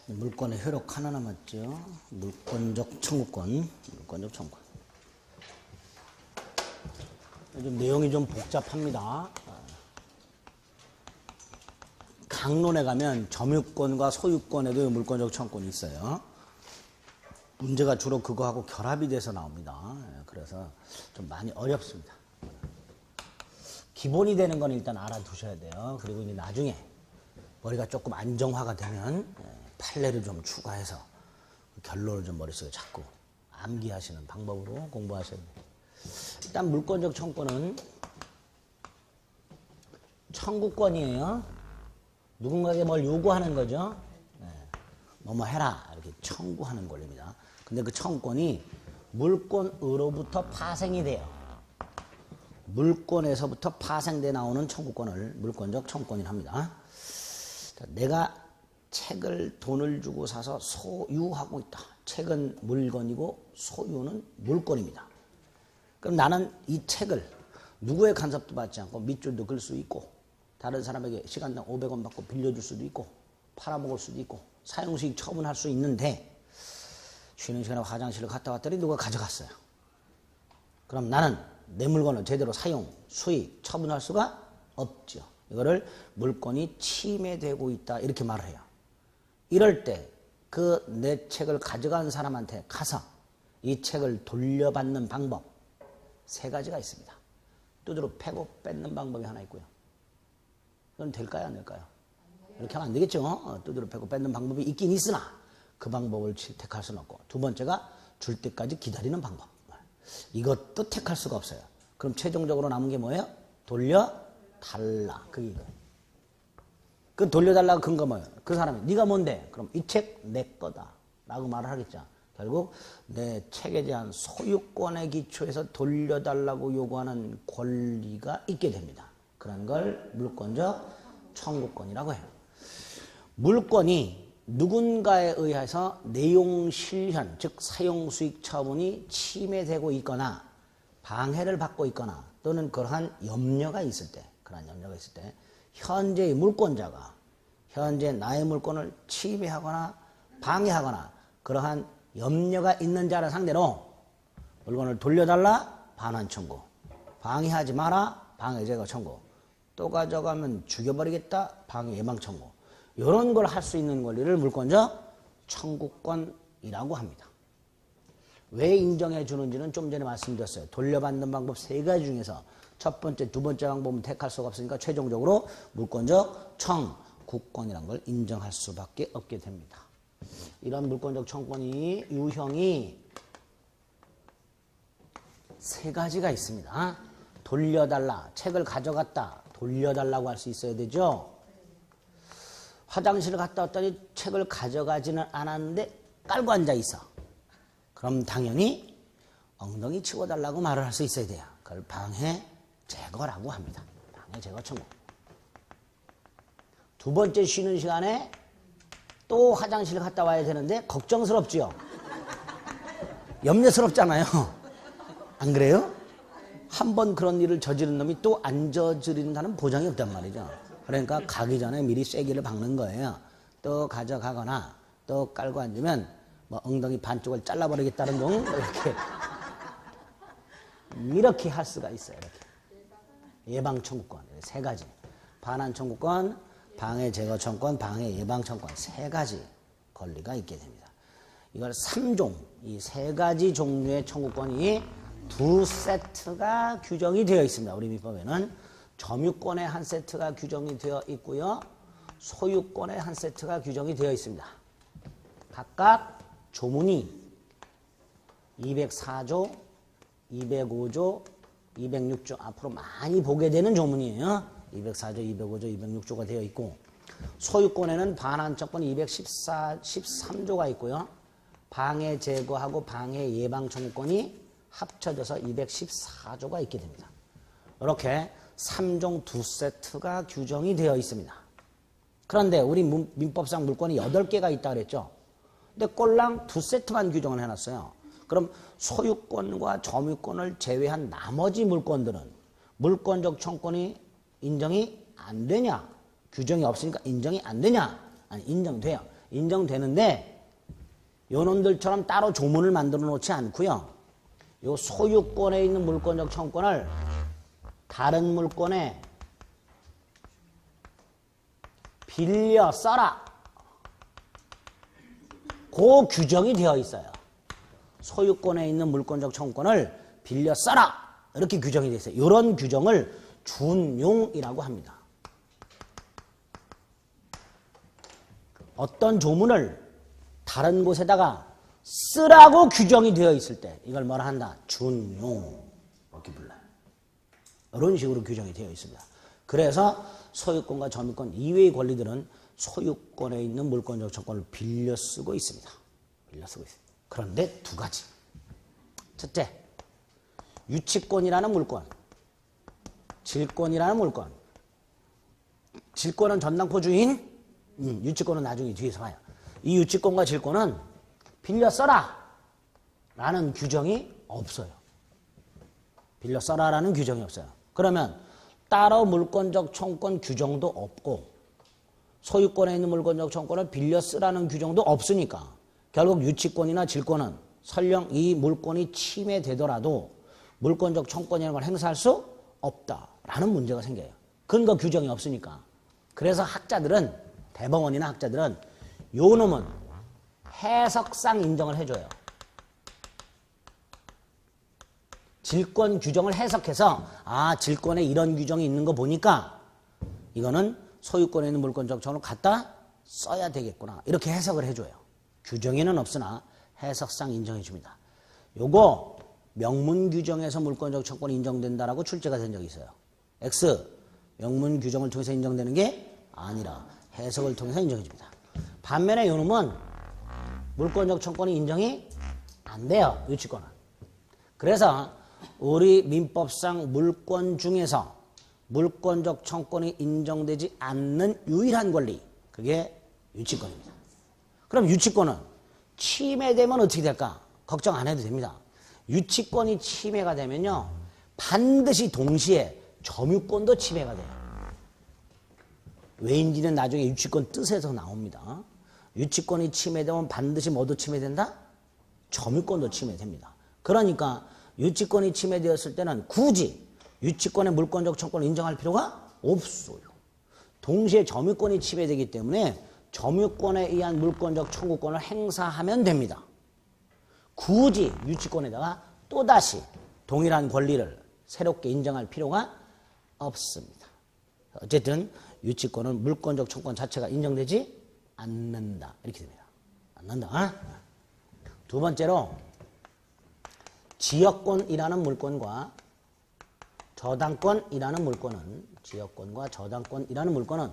물권의 효력 하나 남았죠. 물권적 청구권. 물권적 청구권. 좀 내용이 좀 복잡합니다. 강론에 가면 점유권과 소유권에도 물권적 청구권이 있어요. 문제가 주로 그거하고 결합이 돼서 나옵니다. 그래서 좀 많이 어렵습니다. 기본이 되는 건 일단 알아두셔야 돼요. 그리고 이제 나중에 머리가 조금 안정화가 되면 판례를 좀 추가해서 결론을 좀 머릿속에 잡고 암기하시는 방법으로 공부하셔야 돼요. 일단 물권적 청구권은 청구권이에요. 누군가에게 뭘 요구하는 거죠. 뭐뭐 해라 이렇게 청구하는 권리입니다. 근데 그 청구권이 물권으로부터 파생이 돼요. 물권에서부터 파생돼 나오는 청구권을 물권적 청구권이라 합니다. 내가 책을 돈을 주고 사서 소유하고 있다. 책은 물건이고 소유는 물건입니다. 그럼 나는 이 책을 누구의 간섭도 받지 않고 밑줄도 글 수 있고 다른 사람에게 시간당 500원 받고 빌려줄 수도 있고 팔아먹을 수도 있고 사용수익 처분할 수 있는데 쉬는 시간에 화장실을 갔다 왔더니 누가 가져갔어요. 그럼 나는 내 물건을 제대로 사용, 수익, 처분할 수가 없죠. 이거를 물권이 침해되고 있다 이렇게 말을 해요. 이럴 때 그 내 책을 가져간 사람한테 가서 이 책을 돌려받는 방법 3가지가 있습니다. 두드러 패고 뺏는 방법이 하나 있고요. 그건 될까요? 안 될까요? 이렇게 하면 안 되겠죠. 두드러 패고 뺏는 방법이 있긴 있으나 그 방법을 택할 수는 없고 두 번째가 줄 때까지 기다리는 방법. 이것도 택할 수가 없어요. 그럼 최종적으로 남은 게 뭐예요? 돌려달라. 그게 이거예요. 그 돌려달라고 근거 뭐예요? 그 사람이 네가 뭔데? 그럼 이 책 내 거다 라고 말을 하겠죠. 결국 내 책에 대한 소유권의 기초에서 돌려달라고 요구하는 권리가 있게 됩니다. 그런 걸 물권적 청구권이라고 해요. 물권이 누군가에 의해서 내용실현, 즉 사용수익 처분이 침해되고 있거나 방해를 받고 있거나 또는 그러한 염려가 있을 때, 현재의 물권자가 현재 나의 물권을 침해하거나 방해하거나 그러한 염려가 있는 자를 상대로 물건을 돌려달라 반환 청구, 방해하지 마라 방해 제거 청구, 또 가져가면 죽여버리겠다 방해 예방 청구, 이런 걸 할 수 있는 권리를 물권적 청구권이라고 합니다. 왜 인정해 주는지는 좀 전에 말씀드렸어요. 돌려받는 방법 3가지 중에서 첫 번째, 두 번째 방법은 택할 수가 없으니까 최종적으로 물권적 청구권이라는 걸 인정할 수밖에 없게 됩니다. 이런 물권적 청구권이 유형이 3가지가 있습니다. 돌려달라, 책을 가져갔다, 돌려달라고 할 수 있어야 되죠. 화장실을 갔다 왔더니 책을 가져가지는 않았는데 깔고 앉아 있어. 그럼 당연히 엉덩이 치워달라고 말을 할 수 있어야 돼요. 그걸 방해 제거라고 합니다. 방해 제거 청구. 두 번째 쉬는 시간에 또 화장실 갔다 와야 되는데 걱정스럽지요. 염려스럽잖아요. 안 그래요? 한 번 그런 일을 저지른 놈이 또 안 저지른다는 보장이 없단 말이죠. 그러니까 가기 전에 미리 쐐기를 박는 거예요. 또 가져가거나 또 깔고 앉으면 뭐 엉덩이 반쪽을 잘라버리겠다는 둥 이렇게 할 수가 있어요. 이렇게. 예방 청구권 3가지. 반환 청구권, 방해 제거 청구권, 방해 예방 청구권 3가지 권리가 있게 됩니다. 이걸 3종, 이 3가지 종류의 청구권이 2세트가 규정이 되어 있습니다. 우리 민법에는 점유권의 한 세트가 규정이 되어 있고요. 소유권의 한 세트가 규정이 되어 있습니다. 각각 조문이 204조, 205조, 206조 앞으로 많이 보게 되는 조문이에요. 204조, 205조, 206조가 되어 있고 소유권에는 반환청권 213조가 있고요. 방해 제거하고 방해 예방 청구권이 합쳐져서 214조가 있게 됩니다. 이렇게 3종 2세트가 규정이 되어 있습니다. 그런데 우리 민법상 물권이 8개가 있다 그랬죠. 근데 꼴랑 2세트만 규정을 해놨어요. 그럼 소유권과 점유권을 제외한 나머지 물권들은 물권적 청구권이 인정이 안 되냐? 규정이 없으니까 인정이 안 되냐? 아니, 인정돼요. 인정되는데 요놈들처럼 따로 조문을 만들어 놓지 않고요. 요 소유권에 있는 물권적 청구권을 다른 물권에 빌려 써라. 그 규정이 되어 있어요. 소유권에 있는 물권적 청구권을 빌려 써라. 이렇게 규정이 되어 있어요. 이런 규정을 준용이라고 합니다. 어떤 조문을 다른 곳에다가 쓰라고 규정이 되어 있을 때 이걸 뭐라 한다? 준용. 이렇게 불러요. 이런 식으로 규정이 되어 있습니다. 그래서 소유권과 점유권 이외의 권리들은 소유권에 있는 물권적 청구권을 빌려 쓰고 있습니다. 빌려 쓰고 있습니다. 그런데 두 가지. 첫째, 유치권이라는 물권, 질권이라는 물권. 질권은 전당포 주인, 유치권은 나중에 뒤에서 봐요. 이 유치권과 질권은 빌려 써라 라는 규정이 없어요. 빌려 써라 라는 규정이 없어요. 그러면 따로 물권적 청구권 규정도 없고 소유권에 있는 물권적 청구권을 빌려 쓰라는 규정도 없으니까 결국 유치권이나 질권은 설령 이 물권이 침해되더라도 물권적 청구권이라는 걸 행사할 수 없다라는 문제가 생겨요. 근거 규정이 없으니까. 그래서 학자들은, 대법원이나 학자들은 요 놈은 해석상 인정을 해줘요. 질권 규정을 해석해서 질권에 이런 규정이 있는 거 보니까 이거는 소유권에 있는 물권적 청구권을 갖다 써야 되겠구나. 이렇게 해석을 해줘요. 규정에는 없으나 해석상 인정해 줍니다. 요거 명문 규정에서 물권적 청구권이 인정된다라고 출제가 된 적이 있어요. X, 명문 규정을 통해서 인정되는 게 아니라 해석을 통해서 인정해 줍니다. 반면에 요 놈은 물권적 청구권이 인정이 안 돼요. 유치권은. 그래서 우리 민법상 물권 중에서 물권적 청구권이 인정되지 않는 유일한 권리, 그게 유치권입니다. 그럼 유치권은 침해되면 어떻게 될까? 걱정 안 해도 됩니다. 유치권이 침해가 되면요, 반드시 동시에 점유권도 침해가 돼요. 왜인지는 나중에 유치권 뜻에서 나옵니다. 유치권이 침해되면 반드시 뭐도 침해된다? 점유권도 침해됩니다. 그러니까 유치권이 침해되었을 때는 굳이 유치권의 물권적 청구권을 인정할 필요가 없어요. 동시에 점유권이 침해되기 때문에 점유권에 의한 물권적 청구권을 행사하면 됩니다. 굳이 유치권에다가 또다시 동일한 권리를 새롭게 인정할 필요가 없습니다. 어쨌든 유치권은 물권적 청구권 자체가 인정되지 않는다. 이렇게 됩니다. 않는다. 두 번째로 지역권이라는 물권과 저당권이라는 물권은, 지역권과 저당권이라는 물권은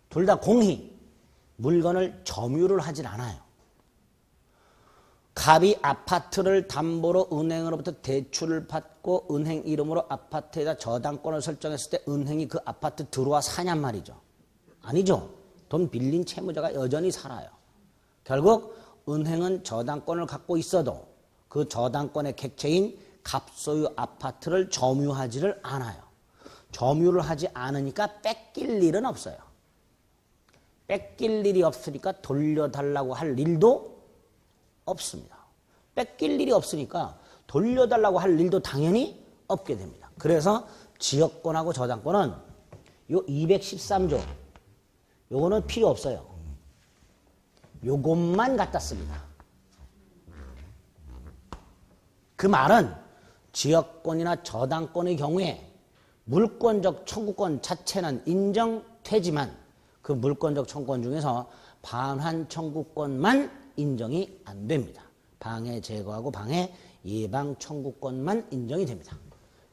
둘 다 공히 물건을 점유를 하질 않아요. 갑이 아파트를 담보로 은행으로부터 대출을 받고 은행 이름으로 아파트에다 저당권을 설정했을 때 은행이 그 아파트 들어와 사냔 말이죠. 아니죠. 돈 빌린 채무자가 여전히 살아요. 결국 은행은 저당권을 갖고 있어도 그 저당권의 객체인 갑소유 아파트를 점유하지를 않아요. 점유를 하지 않으니까 뺏길 일은 없어요. 뺏길 일이 없으니까 돌려달라고 할 일도 없습니다. 뺏길 일이 없으니까 돌려달라고 할 일도 당연히 없게 됩니다. 그래서 지역권하고 저당권은 요 213조 요거는 필요 없어요. 요것만 갖다 씁니다. 그 말은 지역권이나 저당권의 경우에 물권적 청구권 자체는 인정되지만 그 물권적 청구권 중에서 반환 청구권만 인정이 안 됩니다. 방해 제거하고 방해 예방 청구권만 인정이 됩니다.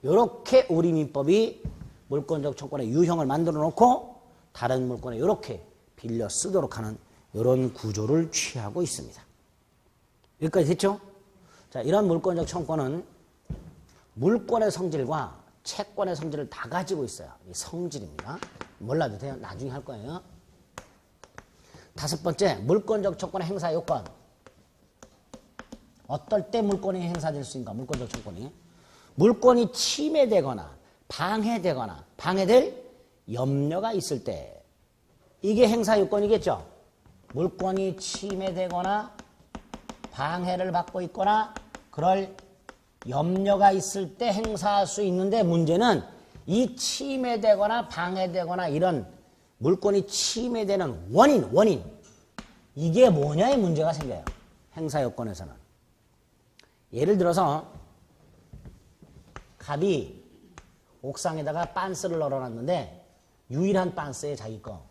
이렇게 우리 민법이 물권적 청구권의 유형을 만들어 놓고 다른 물권에 이렇게 빌려 쓰도록 하는 이런 구조를 취하고 있습니다. 여기까지 됐죠? 자, 이런 물권적 청구권은 물권의 성질과 채권의 성질을 다 가지고 있어요. 이 성질입니다. 몰라도 돼요. 나중에 할 거예요. 다섯 번째, 물권적 청구권의 행사 요건. 어떨 때 물권이 행사될 수 있는가? 물권적 청구권이. 물권이 침해되거나 방해되거나 방해될 염려가 있을 때 이게 행사 요건이겠죠. 물권이 침해되거나 방해를 받고 있거나 그럴 염려가 있을 때 행사할 수 있는데 문제는 이 침해되거나 방해되거나 이런 물권이 침해되는 원인 이게 뭐냐의 문제가 생겨요. 행사요건에서는. 예를 들어서 갑이 옥상에다가 빤스를 널어놨는데 유일한 빤스에 자기 거.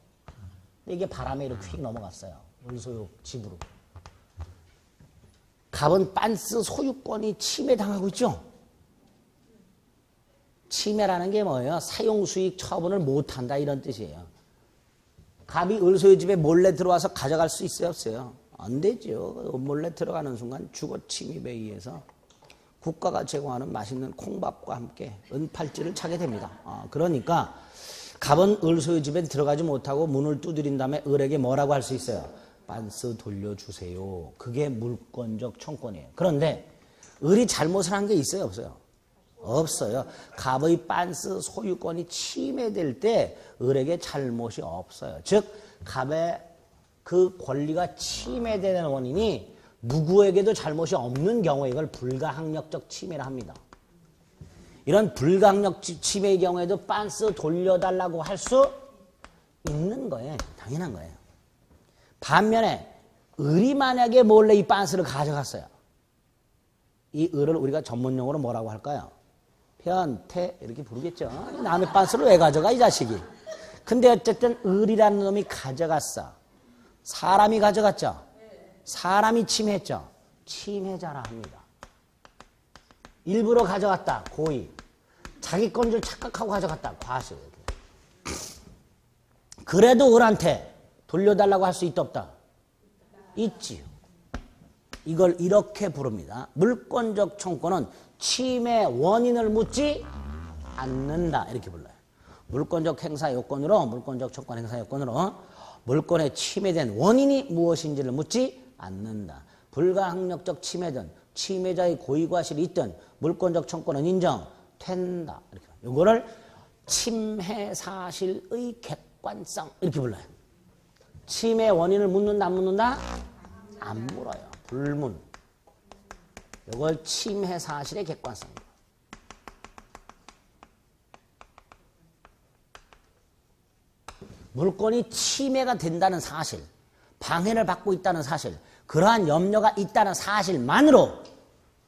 근데 이게 바람에 이렇게 휙 넘어갔어요. 을소유 집으로. 갑은 빤스 소유권이 침해당하고 있죠. 침해라는 게 뭐예요? 사용수익 처분을 못한다 이런 뜻이에요. 갑이 을소유 집에 몰래 들어와서 가져갈 수 있어요? 없어요? 안 되죠. 몰래 들어가는 순간 주거 침입에 의해서 국가가 제공하는 맛있는 콩밥과 함께 은팔찌를 차게 됩니다. 그러니까 갑은 을소유 집에 들어가지 못하고 문을 두드린 다음에 을에게 뭐라고 할 수 있어요? 빤스 돌려주세요. 그게 물권적 청권이에요. 그런데 을이 잘못을 한 게 있어요? 없어요? 없어요. 갑의 빤스 소유권이 침해될 때 을에게 잘못이 없어요. 즉 갑의 그 권리가 침해되는 원인이 누구에게도 잘못이 없는 경우에 이걸 불가항력적 침해라 합니다. 이런 불가항력 침해의 경우에도 빤스 돌려달라고 할 수 있는 거예요. 당연한 거예요. 반면에 을이 만약에 몰래 이 빤스를 가져갔어요. 이 을을 우리가 전문용어로 뭐라고 할까요? 변태 이렇게 부르겠죠. 남의 빤스를 왜 가져가 이 자식이. 근데 어쨌든 을이라는 놈이 가져갔어. 사람이 가져갔죠. 사람이 침해했죠. 침해자라 합니다. 일부러 가져갔다. 고의. 자기 건 줄 착각하고 가져갔다. 과실. 그래도 을한테 돌려달라고 할 수 있다 없다? 있지요. 이걸 이렇게 부릅니다. 물권적 청권은 침해 원인을 묻지 않는다. 이렇게 불러요. 물권적 행사 요건으로 물권적 청권 행사 요건으로 물권에 침해된 원인이 무엇인지를 묻지 않는다. 불가항력적 침해든 침해자의 고의과실이 있든 물권적 청권은 인정된다. 이렇게. 요거를 침해 사실의 객관성 이렇게 불러요. 침해 원인을 묻는다 안 묻는다? 안 물어요. 불문. 이걸 침해 사실의 객관성입니다. 물권이 침해가 된다는 사실, 방해를 받고 있다는 사실, 그러한 염려가 있다는 사실만으로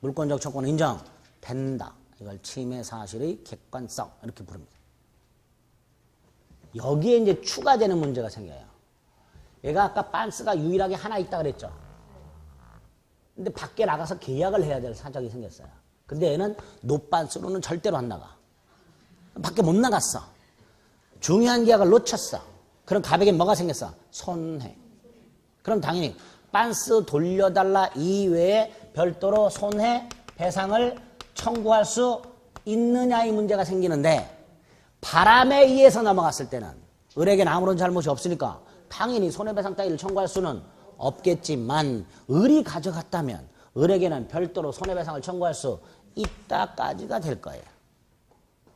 물권적 청권은 인정된다. 이걸 침해 사실의 객관성 이렇게 부릅니다. 여기에 이제 추가되는 문제가 생겨요. 얘가 아까 빤스가 유일하게 하나 있다 그랬죠. 근데 밖에 나가서 계약을 해야 될 사정이 생겼어요. 근데 얘는 노빤스로는 절대로 안 나가. 밖에 못 나갔어. 중요한 계약을 놓쳤어. 그럼 갑에게 뭐가 생겼어? 손해. 그럼 당연히 빤스 돌려달라 이외에 별도로 손해 배상을 청구할 수 있느냐의 문제가 생기는데 바람에 의해서 넘어갔을 때는 을에게는 아무런 잘못이 없으니까 당연히 손해배상 따위를 청구할 수는 없겠지만 을이 가져갔다면 을에게는 별도로 손해배상을 청구할 수 있다까지가 될 거예요.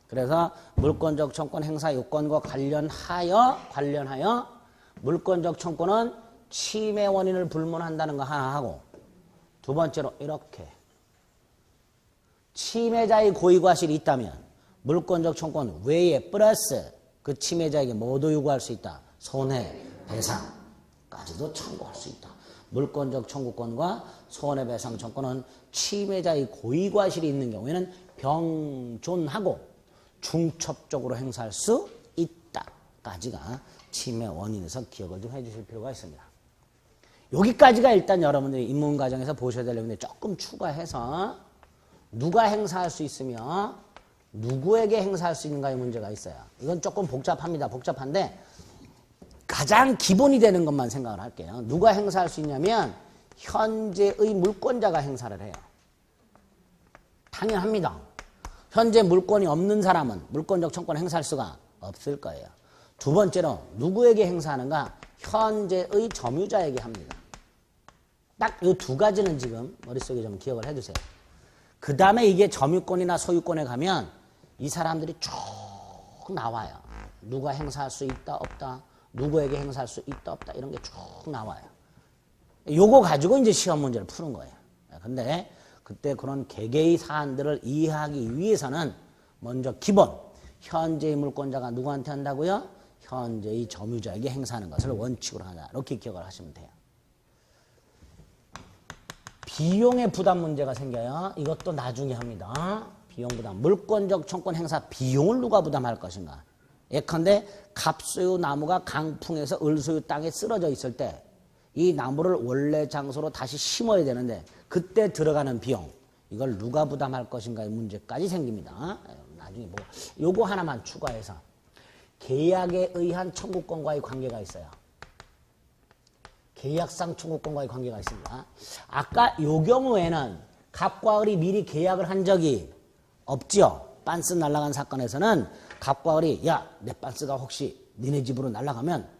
그래서 물권적 청권 행사 요건과 관련하여 물권적 청권은 침해 원인을 불문한다는 거 하나 하고 두 번째로 이렇게 침해자의 고의과실이 있다면 물권적 청권 외에 플러스 그 침해자에게 모두 요구할 수 있다. 손해배상까지도 청구할 수 있다. 물권적 청구권과 손해배상 청구는 침해자의 고의과실이 있는 경우에는 병존하고 중첩적으로 행사할 수 있다까지가 침해 원인에서 기억을 좀 해주실 필요가 있습니다. 여기까지가 일단 여러분들이 입문과정에서 보셔야 될 내용인데 조금 추가해서 누가 행사할 수 있으며 누구에게 행사할 수 있는가의 문제가 있어요. 이건 조금 복잡합니다. 복잡한데 가장 기본이 되는 것만 생각을 할게요. 누가 행사할 수 있냐면 현재의 물권자가 행사를 해요. 당연합니다. 현재 물권이 없는 사람은 물권적 청권을 행사할 수가 없을 거예요. 두 번째로 누구에게 행사하는가? 현재의 점유자에게 합니다. 딱 이 두 가지는 지금 머릿속에 좀 기억을 해두세요. 그 다음에 이게 점유권이나 소유권에 가면 이 사람들이 쭉 나와요. 누가 행사할 수 있다 없다. 누구에게 행사할 수 있다 없다 이런 게 쭉 나와요. 요거 가지고 이제 시험 문제를 푸는 거예요. 근데 그때 그런 개개의 사안들을 이해하기 위해서는 먼저 기본 현재의 물권자가 누구한테 한다고요? 현재의 점유자에게 행사하는 것을 원칙으로 하자. 이렇게 기억을 하시면 돼요. 비용의 부담 문제가 생겨요. 이것도 나중에 합니다. 비용 부담. 물권적 청권 행사 비용을 누가 부담할 것인가. 예컨대 갑소유 나무가 강풍에서 을소유 땅에 쓰러져 있을 때 이 나무를 원래 장소로 다시 심어야 되는데 그때 들어가는 비용 이걸 누가 부담할 것인가의 문제까지 생깁니다. 나중에 보고 요거 하나만 추가해서 계약에 의한 청구권과의 관계가 있어요. 계약상 청구권과의 관계가 있습니다. 아까 요 경우에는 갑과 을이 미리 계약을 한 적이 없지요. 빤스 날아간 사건에서는 갑과 을이 야, 내 빤스가 혹시 니네 집으로 날아가면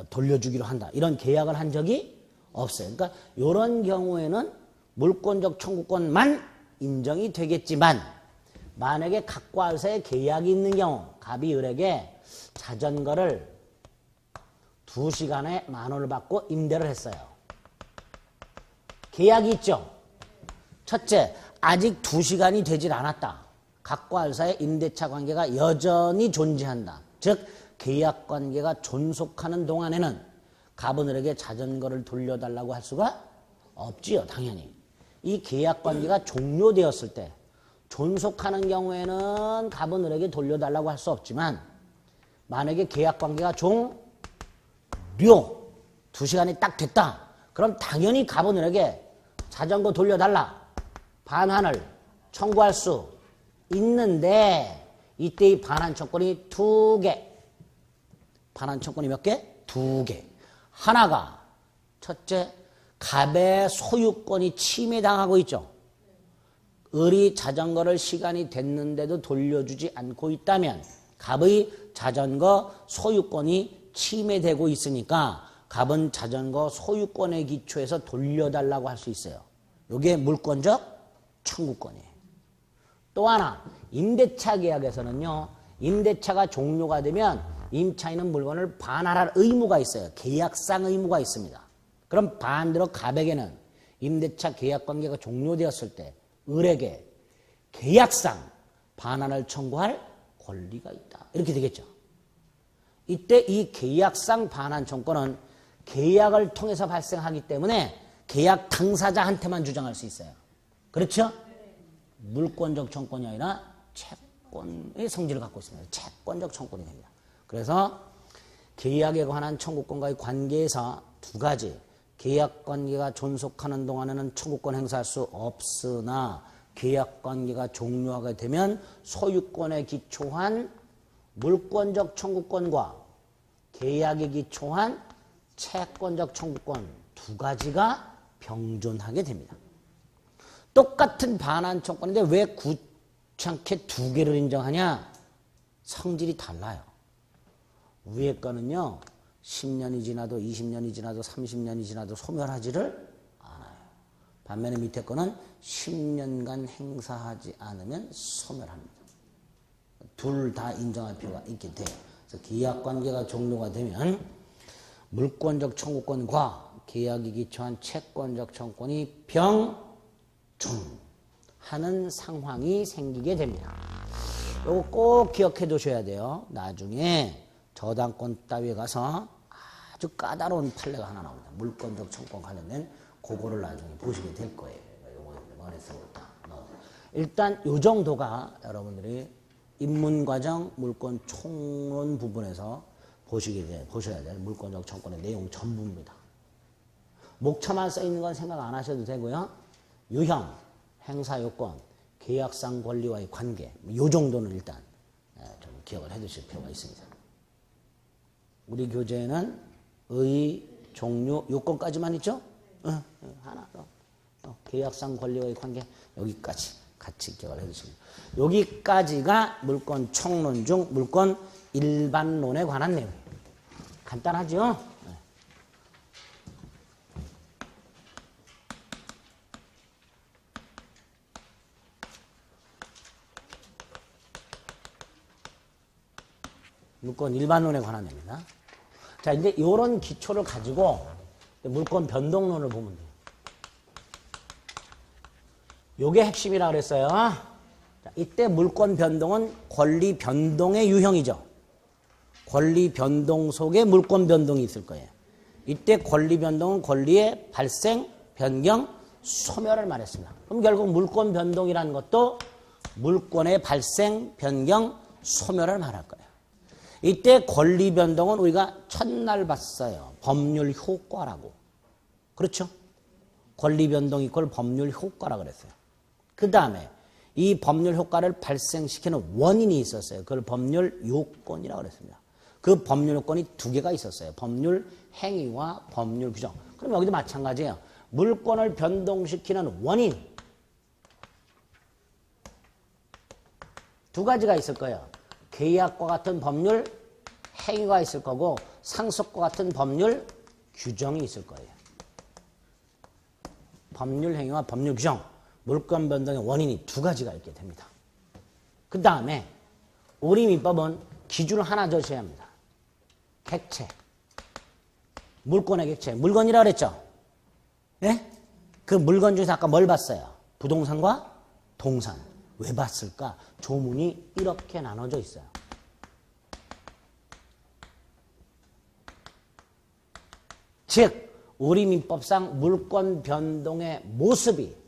돌려주기로 한다. 이런 계약을 한 적이 없어요. 그러니까 이런 경우에는 물권적 청구권만 인정이 되겠지만 만약에 갑과 을 사이에 계약이 있는 경우 갑이 을에게 자전거를 2시간에 10,000원을 받고 임대를 했어요. 계약이 있죠. 첫째, 아직 2시간이 되질 않았다. 갑과 을 사이의 임대차 관계가 여전히 존재한다. 즉 계약 관계가 존속하는 동안에는 갑은 을에게 자전거를 돌려달라고 할 수가 없지요. 당연히. 이 계약 관계가 종료되었을 때 존속하는 경우에는 갑은 을에게 돌려달라고 할 수 없지만 만약에 계약 관계가 종료 2시간이 딱 됐다. 그럼 당연히 갑은 을에게 자전거 돌려달라. 반환을 청구할 수 있는데 이때 이 반환 청구권이 2개. 반환 청구권이 몇 개? 2개. 하나가 첫째, 갑의 소유권이 침해당하고 있죠. 을이 자전거를 시간이 됐는데도 돌려주지 않고 있다면 갑의 자전거 소유권이 침해되고 있으니까 갑은 자전거 소유권의 기초에서 돌려달라고 할 수 있어요. 이게 물권적 청구권이에요. 또 하나, 임대차 계약에서는요. 임대차가 종료가 되면 임차에 있는 물건을 반환할 의무가 있어요. 계약상 의무가 있습니다. 그럼 반대로 갑에게는 임대차 계약 관계가 종료되었을 때 을에게 계약상 반환을 청구할 권리가 있다. 이렇게 되겠죠. 이때 이 계약상 반환 청구권은 계약을 통해서 발생하기 때문에 계약 당사자한테만 주장할 수 있어요. 그렇죠? 물권적 청구권이 아니라 채권의 성질을 갖고 있습니다. 채권적 청구권이 됩니다. 그래서 계약에 관한 청구권과의 관계에서 두 가지, 계약관계가 존속하는 동안에는 청구권 행사할 수 없으나 계약관계가 종료하게 되면 소유권에 기초한 물권적 청구권과 계약에 기초한 채권적 청구권 두 가지가 병존하게 됩니다. 똑같은 반환 청구권인데 왜 구찮게 두 개를 인정하냐? 성질이 달라요. 위에 거는요. 10년이 지나도 20년이 지나도 30년이 지나도 소멸하지를 않아요. 반면에 밑에 거는 10년간 행사하지 않으면 소멸합니다. 둘 다 인정할 필요가 있게 돼요. 그래서 계약관계가 종료가 되면 물권적 청구권과 계약이 기초한 채권적 청구권이 병존하는 상황이 생기게 됩니다. 이거 꼭 기억해 두셔야 돼요. 나중에 저당권 따위에 가서 아주 까다로운 판례가 하나 나옵니다. 물권적 청구권 관련된 그거를 나중에 보시게 될 거예요. 이번에서부터. 일단 이 정도가 여러분들이 입문과정 물권 총론 부분에서 보셔야 될 물권적 청구권의 내용 전부입니다. 목차만 써 있는 건 생각 안 하셔도 되고요. 유형, 행사요건, 계약상 권리와의 관계 이 정도는 일단 좀 기억을 해 두실 필요가 있습니다. 우리 교재에는 의, 종료, 요건까지만 있죠? 하나 더. 계약상 권리와의 관계 여기까지 같이 기억을 해주시면 여기까지가 물권 총론 중 물권 일반론에 관한 내용이에요. 간단하죠? 물권 일반론에 관한 내용입니다. 자, 이제 이런 기초를 가지고 물권 변동론을 보면 돼요. 요게 핵심이라고 그랬어요. 자, 이때 물권 변동은 권리 변동의 유형이죠. 권리 변동 속에 물권 변동이 있을 거예요. 이때 권리 변동은 권리의 발생, 변경, 소멸을 말했습니다. 그럼 결국 물권 변동이라는 것도 물권의 발생, 변경, 소멸을 말할 거예요. 이때 권리 변동은 우리가 첫날 봤어요. 법률 효과라고. 그렇죠? 권리 변동 이꼴 법률 효과라고 그랬어요. 그 다음에 이 법률 효과를 발생시키는 원인이 있었어요. 그걸 법률 요건이라고 그랬습니다. 그 법률 요건이 두 개가 있었어요. 법률 행위와 법률 규정. 그럼 여기도 마찬가지예요. 물권을 변동시키는 원인 두 가지가 있을 거예요. 계약과 같은 법률 행위가 있을 거고 상속과 같은 법률 규정이 있을 거예요. 법률 행위와 법률 규정, 물권 변동의 원인이 두 가지가 있게 됩니다. 그 다음에 우리 민법은 기준을 하나 적셔야 합니다. 객체. 물권의 객체. 물건이라고 그랬죠? 네? 그 물건 중에서 아까 뭘 봤어요? 부동산과 동산. 왜 봤을까? 조문이 이렇게 나눠져 있어요. 즉, 우리 민법상 물권 변동의 모습이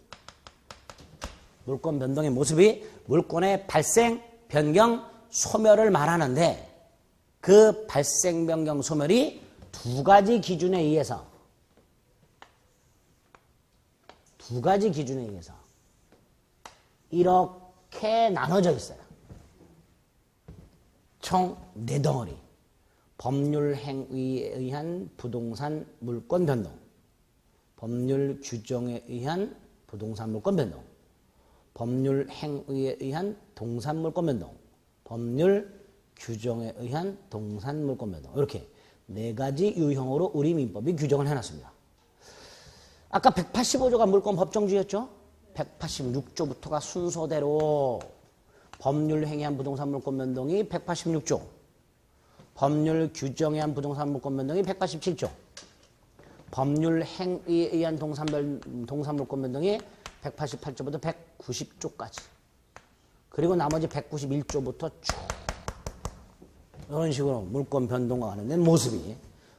물권의 발생, 변경, 소멸을 말하는데 그 발생, 변경, 소멸이 두 가지 기준에 의해서 이렇게 나눠져 있어요. 총 4덩어리. 법률 행위에 의한 부동산 물권 변동, 법률 규정에 의한 부동산 물권 변동, 법률 행위에 의한 동산 물권 변동, 법률 규정에 의한 동산 물권 변동. 이렇게 4가지 유형으로 우리 민법이 규정을 해놨습니다. 아까 185조가 물권 법정주의였죠? 186조부터가 순서대로 법률 행위한 부동산 물권 변동이 186조, 법률 규정에 의한 부동산 물권 변동이 187조, 법률 행위에 의한 동산 물권 변동이 188조부터 190조까지. 그리고 나머지 191조부터 쭉 이런 식으로 물권 변동과 관련된 모습이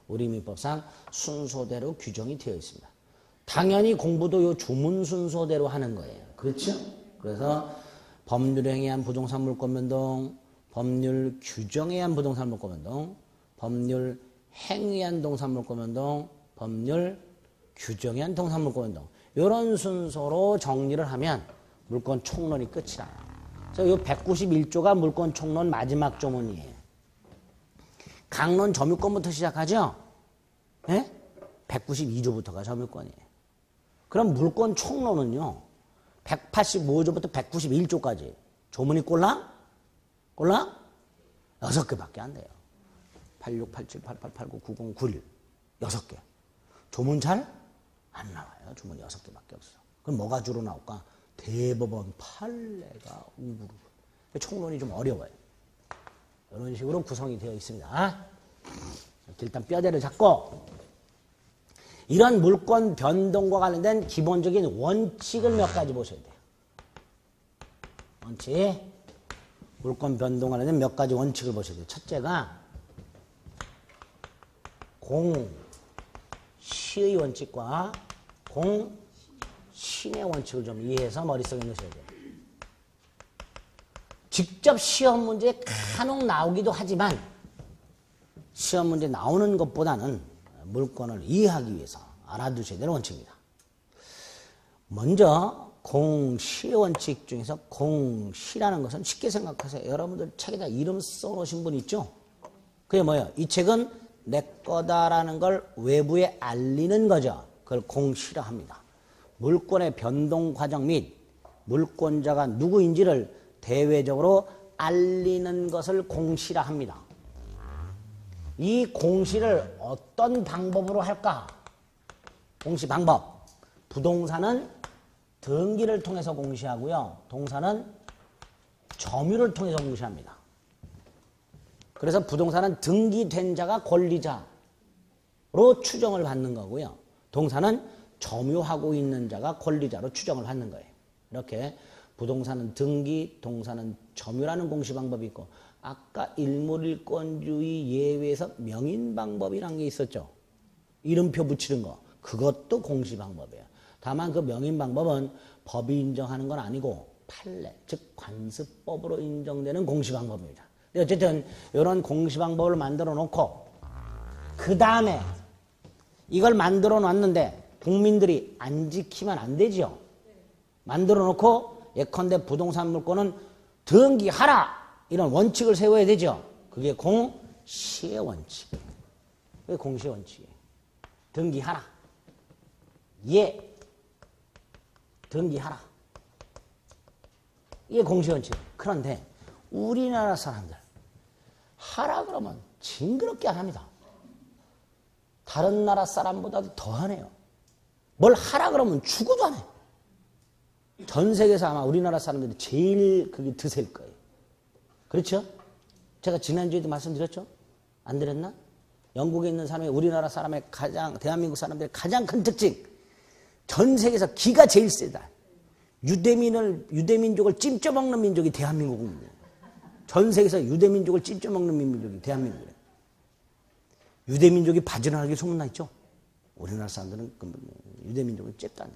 우리 민법상 순서대로 규정이 되어 있습니다. 당연히 공부도 이 주문 순서대로 하는 거예요. 그렇죠? 그래서 법률 행위한 부동산 물권 변동, 법률 규정에 의한 부동산 물권 변동, 법률 행위한 동산 물권 변동, 법률 규정에 의한 동산 물권 변동. 이런 순서로 정리를 하면 물권 총론이 끝이 나요. 그래서 이 191조가 물권 총론 마지막 조문이에요. 강론 점유권부터 시작하죠? 네? 192조부터가 점유권이에요. 그럼 물권 총론은요, 185조부터 191조까지 조문이 꼴랑? 6개밖에 안 돼요. 86, 87, 88, 89, 90, 91. 6개. 조문 잘 안 나와요. 조문이 6개밖에 없어. 그럼 뭐가 주로 나올까? 대법원, 판례가 우구르. 총론이 좀 어려워요. 이런 식으로 구성이 되어 있습니다. 일단 뼈대를 잡고 이런 물권 변동과 관련된 기본적인 원칙을 몇 가지 보셔야 돼요. 원칙. 물권 변동과 관련된 몇 가지 원칙을 보셔야 돼요. 첫째가 공시의 원칙과 공신의 원칙을 좀 이해해서 머릿속에 넣으셔야 돼요. 직접 시험 문제에 간혹 나오기도 하지만 시험 문제 나오는 것보다는 물권을 이해하기 위해서 알아두셔야 되는 원칙입니다. 먼저 공시의 원칙 중에서 공시라는 것은 쉽게 생각하세요. 여러분들 책에다 이름 써놓으신 분 있죠? 그게 뭐예요? 이 책은 내 거다라는 걸 외부에 알리는 거죠. 그걸 공시라 합니다. 물권의 변동 과정 및 물권자가 누구인지를 대외적으로 알리는 것을 공시라 합니다. 이 공시를 어떤 방법으로 할까? 공시 방법. 부동산은 등기를 통해서 공시하고요. 동산은 점유를 통해서 공시합니다. 그래서 부동산은 등기된 자가 권리자, 추정을 받는 거고요. 동사는 점유하고 있는 자가 권리자로 추정을 받는 거예요. 이렇게 부동산은 등기, 동사는 점유라는 공시 방법이 있고 아까 일물일권주의 예외에서 명인 방법이라는 게 있었죠. 이름표 붙이는 거. 그것도 공시 방법이에요. 다만 그 명인 방법은 법이 인정하는 건 아니고 판례, 즉 관습법으로 인정되는 공시 방법입니다. 어쨌든 이런 공시 방법을 만들어 놓고 그 다음에 이걸 만들어 놨는데 국민들이 안 지키면 안 되죠. 만들어 놓고 예컨대 부동산 물권은 등기하라 이런 원칙을 세워야 되죠. 그게 공시의 원칙이에요. 그게 공시의 원칙이에요. 등기하라. 예. 등기하라. 이게 공시의 원칙이에요. 그런데 우리나라 사람들 하라 그러면 징그럽게 안 합니다. 다른 나라 사람보다도 더 하네요. 뭘 하라 그러면 죽어도 안 해요. 전 세계에서 아마 우리나라 사람들이 제일 그게 드세일 거예요. 그렇죠? 제가 지난주에도 말씀드렸죠? 안 드렸나? 영국에 있는 사람이 우리나라 사람의 대한민국 사람들의 가장 큰 특징. 전 세계에서 기가 제일 세다. 유대민족을 찜쪄먹는 민족이 대한민국입니다. 전 세계에서 유대민족을 찜쪄먹는 민족이 대한민국이에요. 유대민족이 바지런하게 소문나 있죠? 우리나라 사람들은 유대민족은 잽도 안 돼.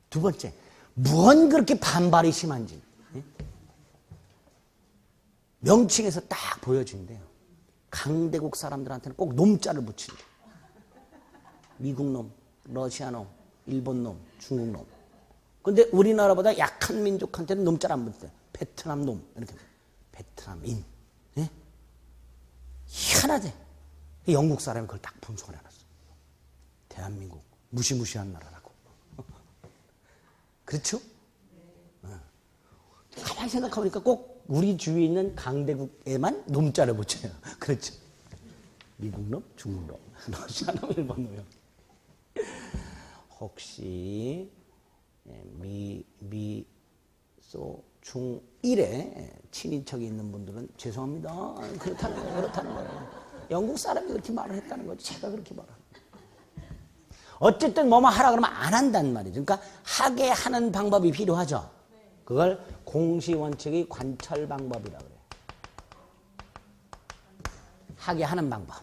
두 번째, 무언 그렇게 반발이 심한지. 명칭에서 딱 보여진대요. 강대국 사람들한테는 꼭 놈자를 붙인대. 미국 놈, 러시아 놈, 일본 놈, 중국 놈. 근데 우리나라보다 약한 민족한테는 놈자를 안 붙대. 베트남 놈, 이렇게. 베트남인. 예? 희한하대. 영국 사람이 그걸 딱 분석을 해놨어. 대한민국, 무시무시한 나라라고. 그렇죠? 가만히 생각해보니까 꼭 우리 주위에 있는 강대국에만 놈자를 붙여요. 그렇죠? 미국 놈, 중국 놈, 러시아 놈, 일본 놈이요. 혹시 중일에 친인척이 있는 분들은 죄송합니다. 그렇다는 거예요. 영국 사람이 그렇게 말을 했다는 거지. 제가 그렇게 말합니다. 어쨌든 뭐뭐 하라 그러면 안 한단 말이죠. 그러니까 하게 하는 방법이 필요하죠. 그걸 공시원칙의 관철 방법이라고 그래요. 하게 하는 방법.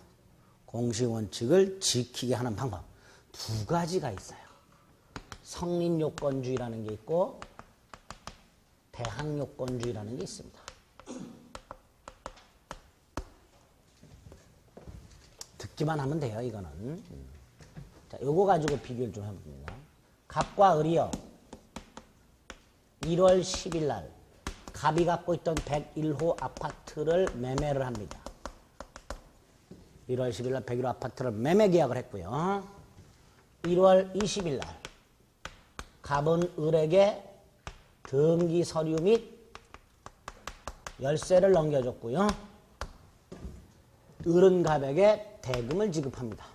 공시원칙을 지키게 하는 방법. 두 가지가 있어요. 성립요건주의라는 게 있고 대항요건주의라는 게 있습니다. 듣기만 하면 돼요, 이거는. 자, 요거 가지고 비교를 좀 해봅니다. 갑과 을이요. 1월 10일 날 갑이 갖고 있던 101호 아파트를 매매를 합니다. 1월 10일 날 101호 아파트를 매매 계약을 했고요. 1월 20일 날 갑은 을에게 등기 서류 및 열쇠를 넘겨줬고요. 을은 갑에게 대금을 지급합니다.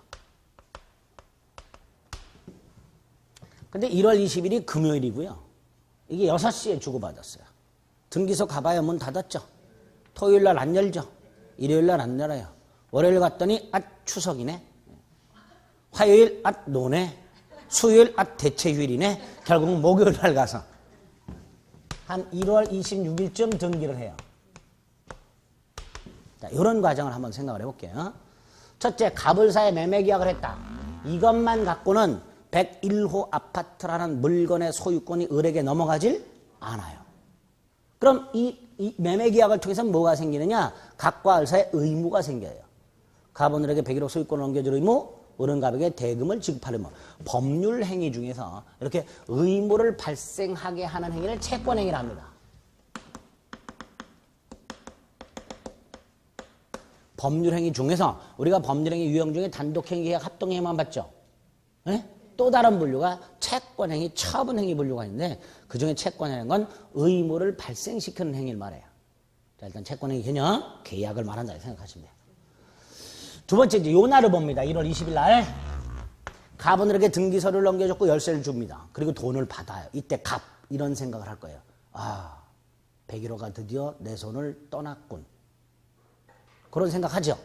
근데 1월 20일이 금요일이고요. 이게 6시에 주고받았어요. 등기소 가봐야 문 닫았죠. 토요일 날 안 열죠. 일요일 날 안 열어요. 월요일 갔더니 추석이네. 화요일 노네. 수요일 대체휴일이네. 결국 목요일 날 가서 한 1월 26일쯤 등기를 해요. 자, 이런 과정을 한번 생각을 해볼게요. 첫째, 갑을사에 매매 계약을 했다. 이것만 갖고는 101호 아파트라는 물건의 소유권이 을에게 넘어가질 않아요. 그럼 이 매매 계약을 통해서 뭐가 생기느냐? 갑과 을 사이에 의무가 생겨요. 갑은 을에게 101호 소유권을 넘겨줄 의무, 을은 갑에게 대금을 지급할 의무. 법률 행위 중에서 이렇게 의무를 발생하게 하는 행위를 채권행위라 합니다. 법률행위 중에서 우리가 법률행위 유형 중에 단독행위, 계약, 합동행위만 봤죠. 네? 또 다른 분류가 채권행위, 처분행위 분류가 있는데 그중에 채권행위는 건 의무를 발생시키는 행위를 말해요. 자, 일단 채권행위 개념, 계약을 말한다 생각하시면 돼요. 두 번째 이제 요 날을 봅니다. 1월 20일 날 갑은 을에게 등기서류를 넘겨줬고 열쇠를 줍니다. 그리고 돈을 받아요. 이때 갑 이런 생각을 할 거예요. 아, 101호가 드디어 내 손을 떠났군. 그런 생각하죠.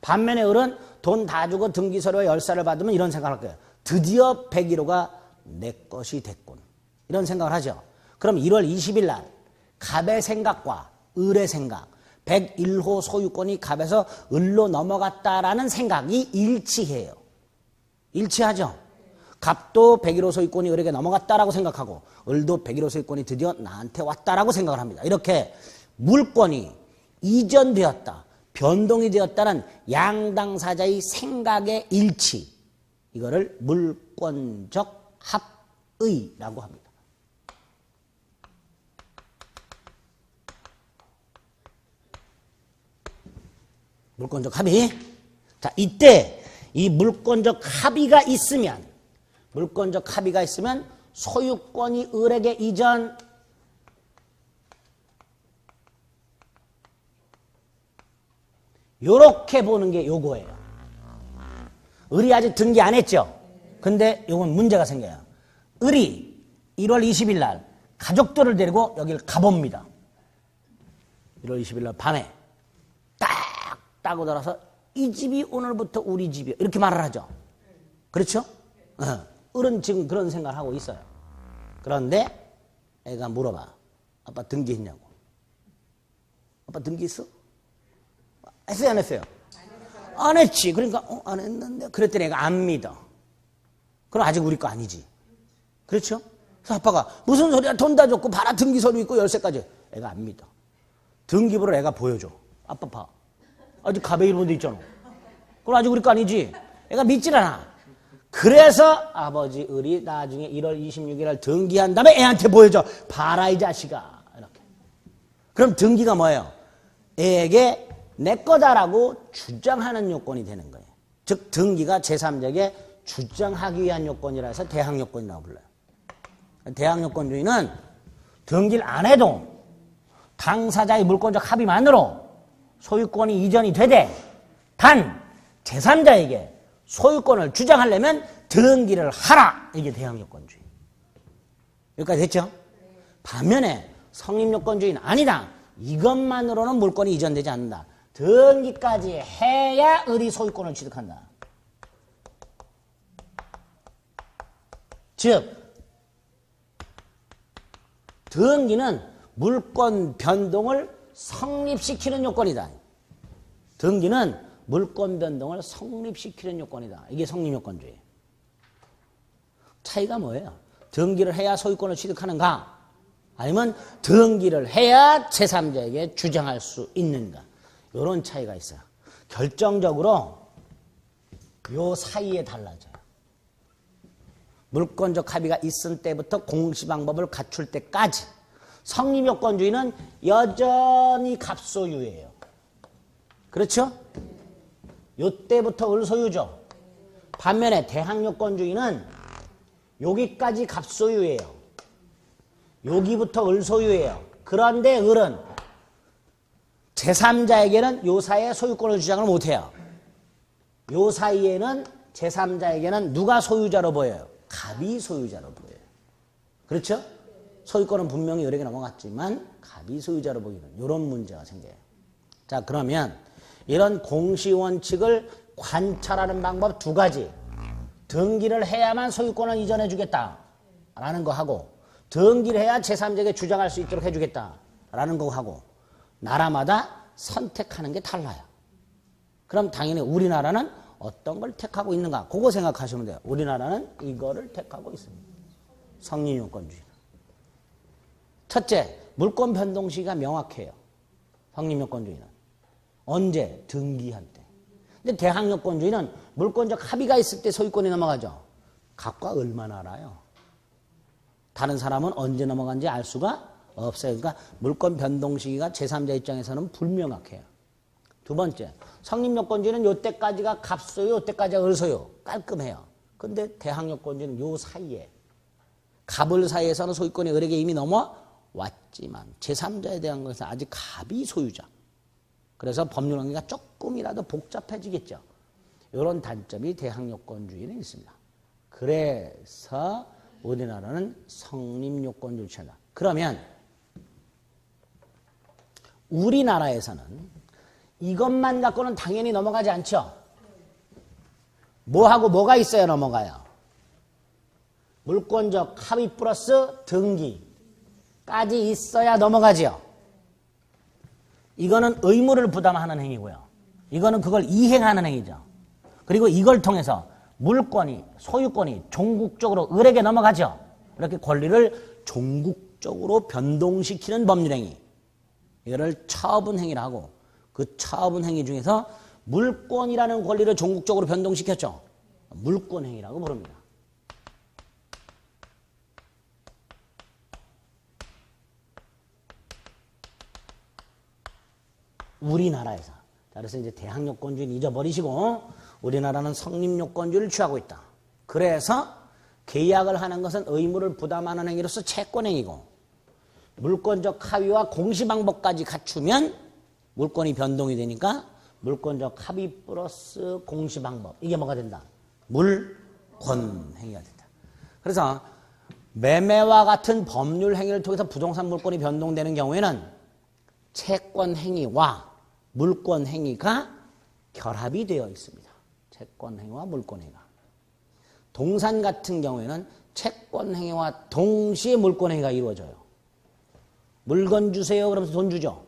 반면에 을은 돈 다 주고 등기서류와 열사를 받으면 이런 생각을 할 거예요. 드디어 101호가 내 것이 됐군. 이런 생각을 하죠. 그럼 1월 20일 날 갑의 생각과 을의 생각, 101호 소유권이 갑에서 을로 넘어갔다라는 생각이 일치해요. 일치하죠. 갑도 101호 소유권이 을에게 넘어갔다라고 생각하고 을도 101호 소유권이 드디어 나한테 왔다라고 생각을 합니다. 이렇게 물권이 이전되었다, 변동이 되었다는 양당사자의 생각의 일치, 이거를 물권적 합의라고 합니다. 물권적 합의. 자, 이때 이 물권적 합의가 있으면 소유권이 을에게 이전, 요렇게 보는 게 요거예요. 을이 아직 등기 안 했죠. 근데 요건 문제가 생겨요. 을이 1월 20일 날 가족들을 데리고 여길 가봅니다. 1월 20일 날 밤에 딱 따고 돌아서 이 집이 오늘부터 우리 집이야, 이렇게 말을 하죠. 그렇죠? 을은 지금 그런 생각을 하고 있어요. 그런데 애가 물어봐. 아빠 등기했냐고. 아빠 등기했어? 했어요, 안 했어요? 안 했지. 그러니까 안 했는데 그랬더니 애가 안 믿어. 그럼 아직 우리 거 아니지. 그렇죠? 그래서 아빠가 무슨 소리야, 돈 다 줬고 봐라, 등기서류 있고 열쇠까지. 애가 안 믿어. 등기부를 애가 보여줘. 아빠 봐, 아직 갑의 이름도 있잖아. 그럼 아직 우리 거 아니지. 애가 믿질 않아. 그래서 아버지 을이 나중에 1월 26일 날 등기한 다음에 애한테 보여줘. 봐라 이 자식아, 이렇게. 그럼 등기가 뭐예요? 애에게 내 거다라고 주장하는 요건이 되는 거예요. 즉 등기가 제3자에게 주장하기 위한 요건이라 해서 대항요건이라고 불러요. 대항요건주의는 등기를 안 해도 당사자의 물권적 합의만으로 소유권이 이전이 되되, 단 제3자에게 소유권을 주장하려면 등기를 하라. 이게 대항요건주의. 여기까지 됐죠? 반면에 성립요건주의는 아니다, 이것만으로는 물권이 이전되지 않는다, 등기까지 해야 을이 소유권을 취득한다. 즉 등기는 물권 변동을 성립시키는 요건이다. 등기는 물권 변동을 성립시키는 요건이다. 이게 성립요건주의. 차이가 뭐예요? 등기를 해야 소유권을 취득하는가, 아니면 등기를 해야 제3자에게 주장할 수 있는가, 이런 차이가 있어요. 결정적으로 요 사이에 달라져요. 물권적 합의가 있은 때부터 공시방법을 갖출 때까지 성립요건주의는 여전히 갑소유예요. 그렇죠? 요때부터 을소유죠. 반면에 대항요건주의는 여기까지 갑소유예요. 여기부터 을소유예요. 그런데 을은 제3자에게는 요 사이에 소유권을 주장을 못해요. 요 사이에는 제3자에게는 누가 소유자로 보여요? 갑이 소유자로 보여요. 그렇죠? 소유권은 분명히 을에게 넘어갔지만 갑이 소유자로 보이는 이런 문제가 생겨요. 자, 그러면 이런 공시원칙을 관찰하는 방법 두 가지. 등기를 해야만 소유권을 이전해 주겠다라는 거 하고, 등기를 해야 제3자에게 주장할 수 있도록 해주겠다라는 거 하고, 나라마다 선택하는 게 달라요. 그럼 당연히 우리나라는 어떤 걸 택하고 있는가, 그거 생각하시면 돼요. 우리나라는 이거를 택하고 있습니다. 성립요건주의. 첫째, 물권 변동 시기가 명확해요. 성립요건주의는. 언제? 등기할 때. 근데 대항요건주의는 물권적 합의가 있을 때 소유권이 넘어가죠. 갑과 을만 알아요. 다른 사람은 언제 넘어간지 알 수가 없어요. 그러니까 물권 변동 시기가 제3자 입장에서는 불명확해요. 두 번째, 성립요건주의는 요때까지가 갑소유, 요때까지가 을소유. 깔끔해요. 근데 대항요건주의는 요 사이에, 갑을 사이에서는 소유권이 을에게 이미 넘어왔지만 제3자에 대한 것은 아직 갑이 소유자. 그래서 법률 관계가 조금이라도 복잡해지겠죠. 이런 단점이 대항요건주의는 있습니다. 그래서 우리나라는 성립요건주의를 취한다. 그러면 우리나라에서는 이것만 갖고는 당연히 넘어가지 않죠. 뭐하고 뭐가 있어야 넘어가요? 물권적 합의 플러스 등기까지 있어야 넘어가죠. 이거는 의무를 부담하는 행위고요. 이거는 그걸 이행하는 행위죠. 그리고 이걸 통해서 물권이, 소유권이 종국적으로 을에게 넘어가죠. 이렇게 권리를 종국적으로 변동시키는 법률행위. 이거를 처분행위를 하고 그 처분행위 중에서 물권이라는 권리를 종국적으로 변동시켰죠. 물권행위라고 부릅니다. 우리나라에서. 자, 그래서 이제 대항요건주의는 잊어버리시고 우리나라는 성립요건주의를 취하고 있다. 그래서 계약을 하는 것은 의무를 부담하는 행위로서 채권행위고 물권적 합의와 공시방법까지 갖추면 물권이 변동이 되니까 물권적 합의 플러스 공시방법. 이게 뭐가 된다? 물권행위가 된다. 그래서 매매와 같은 법률 행위를 통해서 부동산 물권이 변동되는 경우에는 채권행위와 물권행위가 결합이 되어 있습니다. 채권행위와 물권행위가. 동산 같은 경우에는 채권행위와 동시에 물권행위가 이루어져요. 물건 주세요 그러면서 돈 주죠.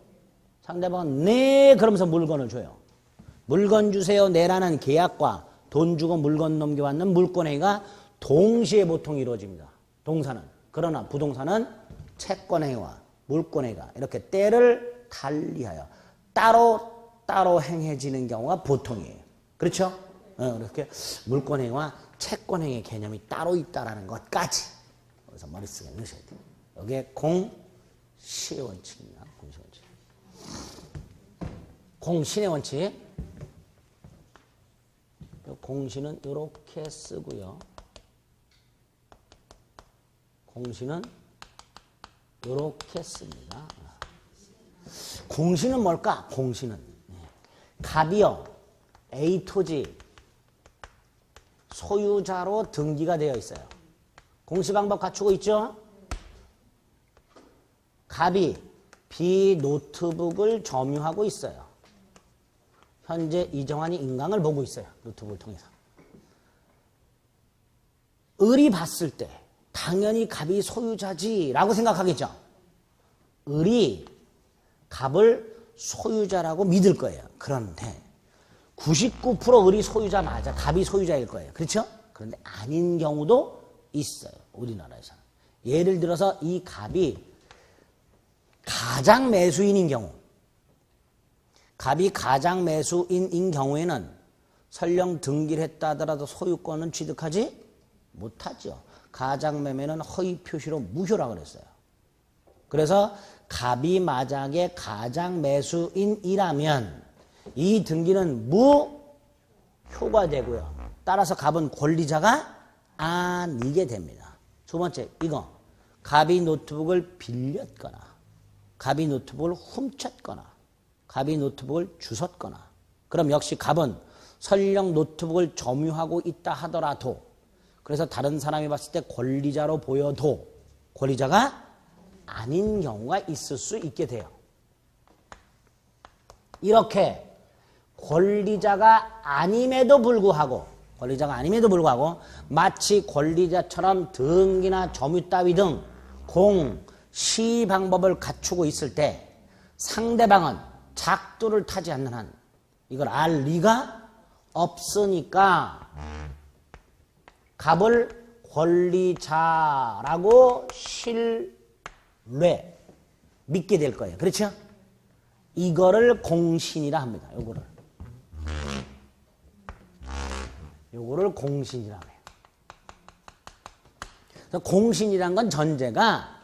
상대방은 네 그러면서 물건을 줘요. 물건 주세요 내라는 계약과 돈 주고 물건 넘겨받는 물권행위가 동시에 보통 이루어집니다. 동산은. 그러나 부동산은 채권행위와 물권행위가 이렇게 때를 달리하여 따로 행해지는 경우가 보통이에요. 그렇죠? 이렇게 물권행위와 채권행위의 개념이 따로 있다는 것까지 여기서 머릿속에 넣으셔야 돼요. 여기에 공신의 원칙입니다. 공신의 원칙. 공신의 원칙. 공신은 이렇게 쓰고요. 공신은 이렇게 씁니다. 공신은 뭘까? 공신은 갑이요, A 토지 소유자로 등기가 되어 있어요. 공시방법 갖추고 있죠? 갑이 B 노트북을 점유하고 있어요. 현재 이정환이 인강을 보고 있어요. 노트북을 통해서. 을이 봤을 때 당연히 갑이 소유자지라고 생각하겠죠. 을이 갑을 소유자라고 믿을 거예요. 그런데 99% 을이 소유자 맞아. 갑이 소유자일 거예요. 그렇죠? 그런데 아닌 경우도 있어요. 우리나라에서는. 예를 들어서 이 갑이 가장 매수인인 경우, 갑이 가장 매수인인 경우에는 설령 등기를 했다 하더라도 소유권은 취득하지 못하죠. 가장매매는 허위 표시로 무효라고 그랬어요. 그래서 갑이 만약에 가장 매수인이라면 이 등기는 무효가 되고요. 따라서 갑은 권리자가 아니게 됩니다. 두 번째, 이거 갑이 노트북을 빌렸거나 갑이 노트북을 훔쳤거나 갑이 노트북을 주웠거나 그럼 역시 갑은 설령 노트북을 점유하고 있다 하더라도 그래서 다른 사람이 봤을 때 권리자로 보여도 권리자가 아닌 경우가 있을 수 있게 돼요. 이렇게 권리자가 아님에도 불구하고 마치 권리자처럼 등기나 점유 따위 등 공시 방법을 갖추고 있을 때 상대방은 작두를 타지 않는 한 이걸 알 리가 없으니까 갑을 권리자라고 믿게 될 거예요. 그렇죠? 이거를 공신이라 합니다. 요거를 공신이라고 해요. 그래서 공신이란 건 전제가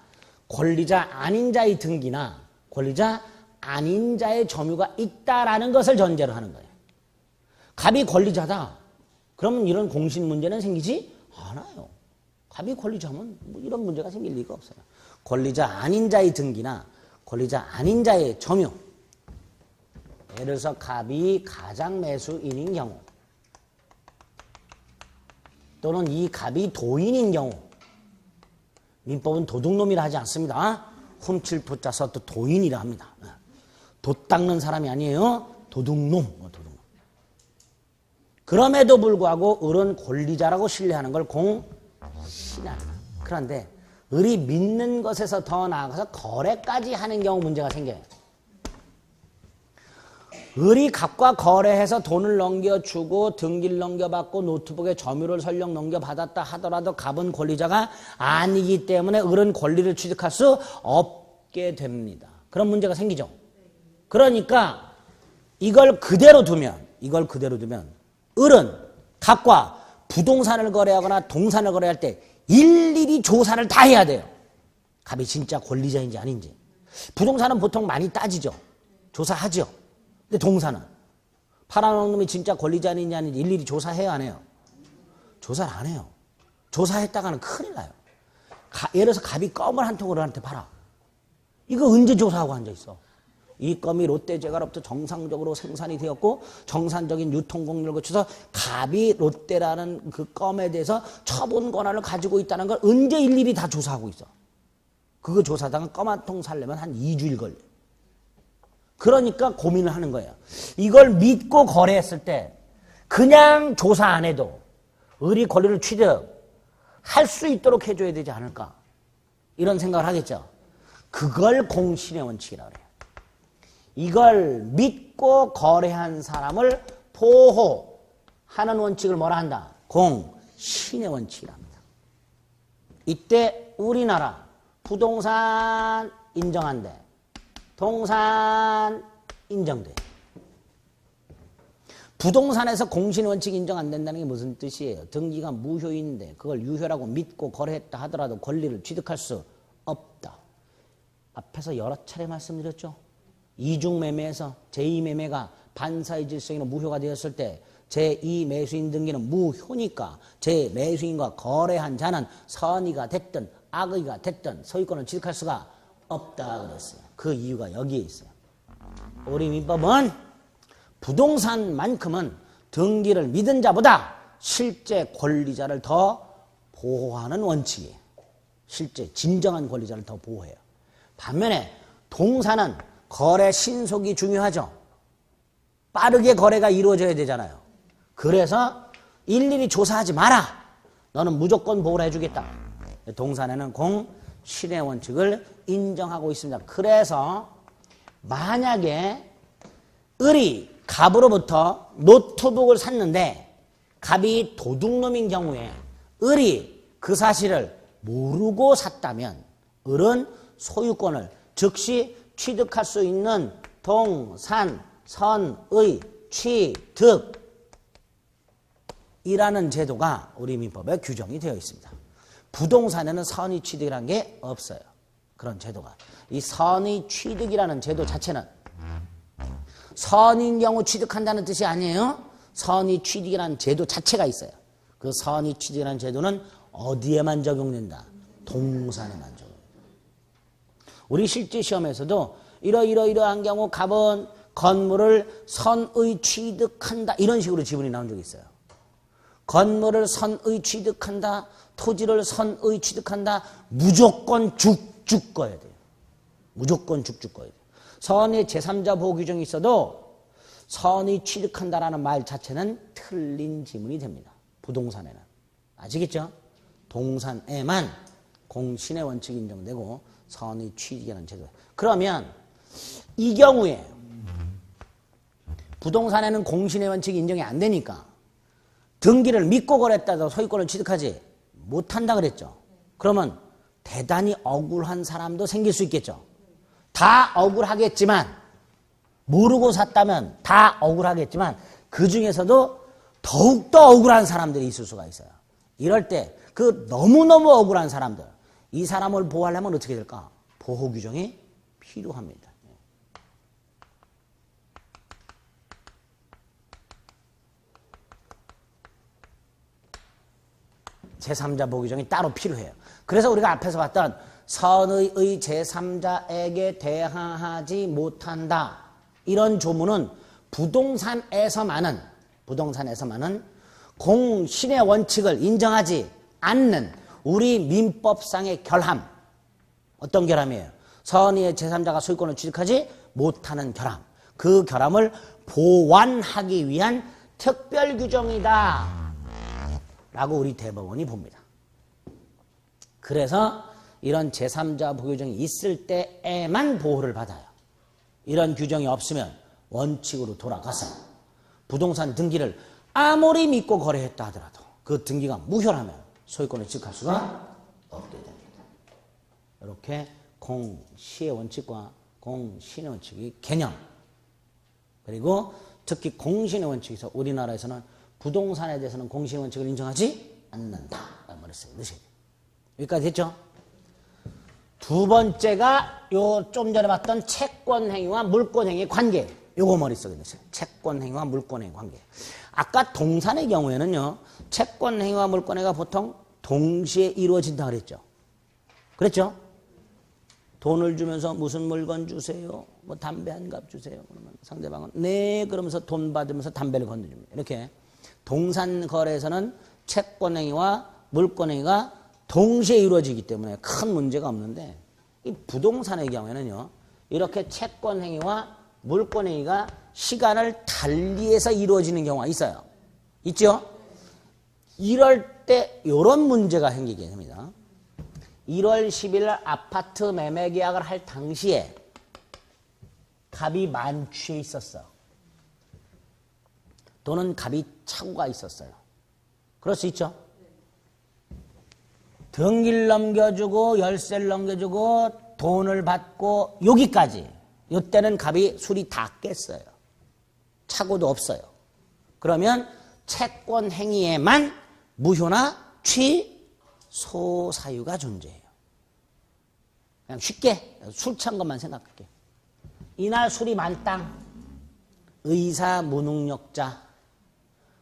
권리자 아닌 자의 등기나 권리자 아닌 자의 점유가 있다라는 것을 전제로 하는 거예요. 갑이 권리자다. 그러면 이런 공신 문제는 생기지 않아요. 갑이 권리자면 뭐 이런 문제가 생길 리가 없어요. 권리자 아닌 자의 등기나 권리자 아닌 자의 점유. 예를 들어서 갑이 가장 매수인인 경우 또는 이 갑이 도인인 경우 민법은 도둑놈이라 하지 않습니다. 훔칠 도자 써도 도인이라 합니다. 돛 닦는 사람이 아니에요. 도둑놈. 그럼에도 불구하고 을은 권리자라고 신뢰하는 걸 공신한다. 그런데 을이 믿는 것에서 더 나아가서 거래까지 하는 경우 문제가 생겨요. 을이 갑과 거래해서 돈을 넘겨주고 등기를 넘겨받고 노트북에 점유를 설령 넘겨받았다 하더라도 갑은 권리자가 아니기 때문에 을은 권리를 취득할 수 없게 됩니다. 그런 문제가 생기죠. 그러니까 이걸 그대로 두면 을은 갑과 부동산을 거래하거나 동산을 거래할 때 일일이 조사를 다 해야 돼요. 갑이 진짜 권리자인지 아닌지. 부동산은 보통 많이 따지죠. 조사하죠. 근데 동산은 팔아놓은 놈이 진짜 권리자인지 아닌지 일일이 조사해요, 안 해요? 조사를 안 해요. 조사했다가는 큰일 나요. 예를 들어서 갑이 껌을 한 통을 을한테 팔아. 이거 언제 조사하고 앉아있어? 이 껌이 롯데제과로부터 정상적으로 생산이 되었고 정상적인 유통공정을 거쳐서 갑이 롯데라는 그 껌에 대해서 처분 권한을 가지고 있다는 걸 언제 일일이 다 조사하고 있어. 그거 조사하다가 껌 한 통 살려면 한 2주일 걸려. 그러니까 고민을 하는 거예요. 이걸 믿고 거래했을 때 그냥 조사 안 해도 을이 권리를 취득할 수 있도록 해줘야 되지 않을까. 이런 생각을 하겠죠. 그걸 공신의 원칙이라고 해요. 이걸 믿고 거래한 사람을 보호하는 원칙을 뭐라 한다? 공신의 원칙이랍니다. 이때 우리나라 부동산 인정한대. 동산 인정돼. 부동산에서 공신의 원칙이 인정 안 된다는 게 무슨 뜻이에요? 등기가 무효인데 그걸 유효라고 믿고 거래했다 하더라도 권리를 취득할 수 없다. 앞에서 여러 차례 말씀드렸죠. 이중매매에서 제2매매가 반사의 질성으로 무효가 되었을 때 제2매수인 등기는 무효니까 제 매수인과 거래한 자는 선의가 됐든 악의가 됐든 소유권을 취득할 수가 없다 그랬어요. 그 이유가 여기에 있어요. 우리 민법은 부동산만큼은 등기를 믿은 자보다 실제 권리자를 더 보호하는 원칙이에요. 실제 진정한 권리자를 더 보호해요. 반면에 동산은 거래 신속이 중요하죠. 빠르게 거래가 이루어져야 되잖아요. 그래서 일일이 조사하지 마라. 너는 무조건 보호를 해주겠다. 동산에는 공신의 원칙을 인정하고 있습니다. 그래서 만약에 을이 갑으로부터 노트북을 샀는데 갑이 도둑놈인 경우에 을이 그 사실을 모르고 샀다면 을은 소유권을 즉시 취득할 수 있는 동산 선의 취득이라는 제도가 우리 민법에 규정이 되어 있습니다. 부동산에는 선의 취득이라는 게 없어요. 그런 제도가. 이 선의 취득이라는 제도 자체는 선인 경우 취득한다는 뜻이 아니에요. 선의 취득이라는 제도 자체가 있어요. 그 선의 취득이라는 제도는 어디에만 적용된다? 동산에만 적용된다. 우리 실제 시험에서도 이러이러한 경우 갑은 건물을 선의 취득한다 이런 식으로 지문이 나온 적이 있어요. 건물을 선의 취득한다, 토지를 선의 취득한다, 무조건 죽 꺼야 돼요. 무조건 죽 꺼야 돼요. 선의 제3자 보호 규정이 있어도 선의 취득한다라는 말 자체는 틀린 지문이 됩니다. 부동산에는. 아시겠죠? 동산에만 공신의 원칙이 인정되고 선의 취득이라는 제도. 그러면 이 경우에 부동산에는 공신의 원칙이 인정이 안 되니까 등기를 믿고 거래했다고 소유권을 취득하지 못한다 그랬죠. 그러면 대단히 억울한 사람도 생길 수 있겠죠. 다 억울하겠지만 모르고 샀다면 다 억울하겠지만 그 중에서도 더욱더 억울한 사람들이 있을 수가 있어요. 이럴 때 그 너무너무 억울한 사람들 이 사람을 보호하려면 어떻게 될까? 보호 규정이 필요합니다. 제3자 보호 규정이 따로 필요해요. 그래서 우리가 앞에서 봤던 선의의 제3자에게 대항하지 못한다. 이런 조문은 부동산에서만은 공신의 원칙을 인정하지 않는 우리 민법상의 결함. 어떤 결함이에요? 선의의 제3자가 소유권을 취득하지 못하는 결함. 그 결함을 보완하기 위한 특별 규정이다 라고 우리 대법원이 봅니다. 그래서 이런 제3자 보호 규정이 있을 때에만 보호를 받아요. 이런 규정이 없으면 원칙으로 돌아가서 부동산 등기를 아무리 믿고 거래했다 하더라도 그 등기가 무효라면 소유권을 취득할 수가 없게 됩니다. 이렇게 공시의 원칙과 공신의 원칙이 개념, 그리고 특히 공신의 원칙에서 우리나라에서는 부동산에 대해서는 공신의 원칙을 인정하지 않는다 라는 말을 써요. 여기까지 됐죠? 두 번째가 요 좀 전에 봤던 채권행위와 물권행위의 관계. 요거 머릿속에 넣으세요. 채권행위와 물권행위 관계. 아까 동산의 경우에는요, 채권행위와 물권행위가 보통 동시에 이루어진다 그랬죠. 그랬죠? 돈을 주면서 무슨 물건 주세요? 뭐 담배 한 갑 주세요. 그러면 상대방은 네 그러면서 돈 받으면서 담배를 건네줍니다. 이렇게 동산 거래에서는 채권행위와 물권행위가 동시에 이루어지기 때문에 큰 문제가 없는데, 이 부동산의 경우에는요, 이렇게 채권행위와 물권행위가 시간을 달리해서 이루어지는 경우가 있어요. 있죠? 이럴 때 이런 문제가 생기게 됩니다. 1월 10일 아파트 매매 계약을 할 당시에 갑이 만취해 있었어. 또는 갑이 차고가 있었어요. 그럴 수 있죠? 등기를 넘겨주고 열쇠를 넘겨주고 돈을 받고 여기까지. 이때는 갑이 술이 다 깼어요. 차고도 없어요. 그러면 채권 행위에만 무효나 취소 사유가 존재해요. 그냥 쉽게 술 찬 것만 생각할게요. 이날 술이 만땅. 의사 무능력자.